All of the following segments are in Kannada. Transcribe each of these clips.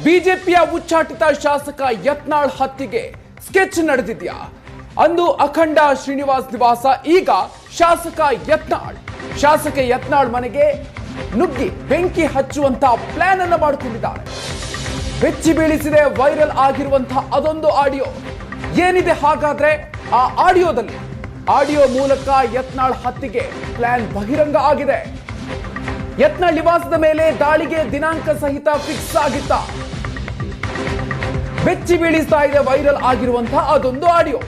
ಬಿಜೆಪಿಯ ಉಚ್ಚಾಟಿತ ಶಾಸಕ ಯತ್ನಾಳ್ ಹತ್ಯೆಗೆ ಸ್ಕೆಚ್ ನಡೆದಿದ್ಯಾ? ಅಂದು ಅಖಂಡ ಶ್ರೀನಿವಾಸ್ ನಿವಾಸ, ಈಗ ಶಾಸಕ ಯತ್ನಾಳ್ ಮನೆಗೆ ನುಗ್ಗಿ ಬೆಂಕಿ ಹಚ್ಚುವಂತ ಪ್ಲಾನ್ ಅನ್ನು ಮಾಡಿಕೊಂಡಿದ್ದಾರೆ. ಬೆಚ್ಚಿ ಬೀಳಿಸಿದೆ ವೈರಲ್ ಆಗಿರುವಂತಹ ಅದೊಂದು ಆಡಿಯೋ. ಏನಿದೆ ಹಾಗಾದ್ರೆ ಆ ಆಡಿಯೋ ಮೂಲಕ ಯತ್ನಾಳ್ ಹತ್ಯೆಗೆ ಪ್ಲಾನ್ ಬಹಿರಂಗ ಆಗಿದೆ. ಯತ್ನಾಳ್ ನಿವಾಸದ ಮೇಲೆ ದಾಳಿಗೆ ದಿನಾಂಕ ಸಹಿತ ಫಿಕ್ಸ್ ಆಗಿತ್ತ. ಬೆಚ್ಚಿ ಬೀಳಿಸ್ತಾ ಇದೆ ವೈರಲ್ ಆಗಿರುವಂತಹ ಅದೊಂದು ಆಡಿಯೋ.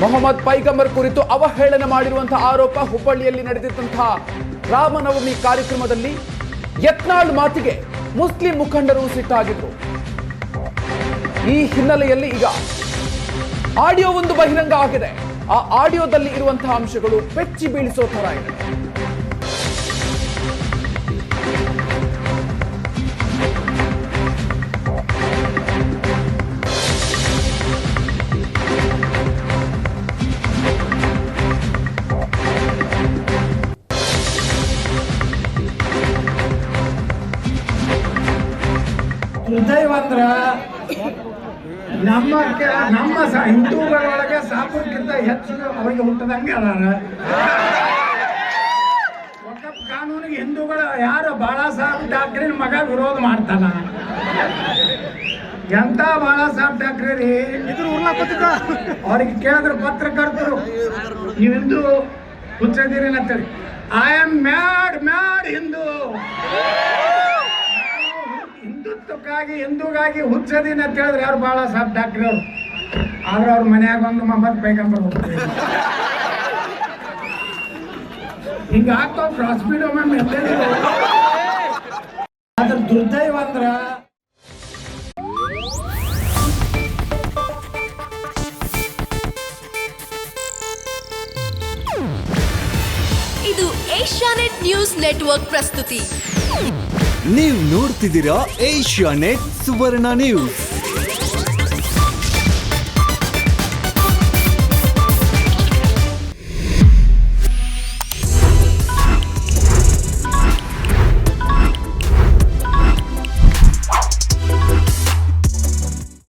ಮೊಹಮ್ಮದ್ ಪೈಗಂಬರ್ ಕುರಿತು ಅವಹೇಳನ ಮಾಡಿರುವಂತಹ ಆರೋಪ. ಹುಬ್ಬಳ್ಳಿಯಲ್ಲಿ ನಡೆದಿದ್ದಂತಹ ರಾಮನವಮಿ ಕಾರ್ಯಕ್ರಮದಲ್ಲಿ ಯತ್ನಾಳ್ ಮಾತಿಗೆ ಮುಸ್ಲಿಂ ಮುಖಂಡರು ಸಿಟ್ಟಾಗಿದ್ರು. ಈ ಹಿನ್ನೆಲೆಯಲ್ಲಿ ಈಗ ಆಡಿಯೋ ಒಂದು ಬಹಿರಂಗ ಆಗಿದೆ. ಆ ಆಡಿಯೋದಲ್ಲಿ ಇರುವಂತಹ ಅಂಶಗಳು ಬೆಚ್ಚಿ ಬೀಳಿಸೋ ತರ ಇದೆ. ಹೃದಯವಂದ್ರ ನಮ್ಮ ಹಿಂದೂಗಳೊಳಗೆ ಸಾಪುರ್ಗಿಂತ ಹೆಚ್ಚು ಅವರಿಗೆ ಹುಟ್ಟದಂಗೆ ಅದಾರ. ವಕಫ್ ಕಾನೂನಿಗೆ ಹಿಂದೂಗಳು ಯಾರು ಬಾಳಾ ಸಾಹೇಬ್ ಠಾಕ್ರೆ ಮಗ ವಿರೋಧ ಮಾಡ್ತಾನ. ಎಂತ ಬಾಳಾ ಸಾಹೇಬ್ ಠಾಕ್ರೆ ರೀ, ಅವ್ರಿಗೆ ಕೇಳಿದ್ರು ಪತ್ರಕರ್ತರು, ನೀವು ಹಿಂದೂ ಹುಚ್ಚದಿರಿ ಅಂತೇಳಿ. ಐ ಆಮ್ ಮ್ಯಾಡ್ ಹಿಂದೂ, ಹಿಂದೂಗಾಗಿ ಹುಚ್ಚದಿನ ಅಂತ ಹೇಳಿದ್ರೆ ಯಾರು ಬಾಳಾ ಸಾಹೇಬ್ ಠಾಕ್ರೆ ಅವರು. ಆದ್ರೆ ಅವ್ರ ಮನ್ಯಾಗ ಒಂದು ಮೊಹಮ್ಮದ್ ಪೈಗಂಬರ್ ಹೋಗ್ತಾರೆ. ಹಿಂಗ ಆಗ್ತಾವ ಕ್ರಾಸ್ ಬೀಡ್ ಅದ್ರ ದುರ್ದೈವ ಅಂದ್ರ. ಇದು ಏಷ್ಯಾನೆಟ್ ನ್ಯೂಸ್ ನೆಟ್ವರ್ಕ್ ಪ್ರಸ್ತುತಿ. ನೀವು ನೋಡ್ತಿದ್ದೀರಾ ಏಷ್ಯಾನೆಟ್ ಸುವರ್ಣ ನ್ಯೂಸ್.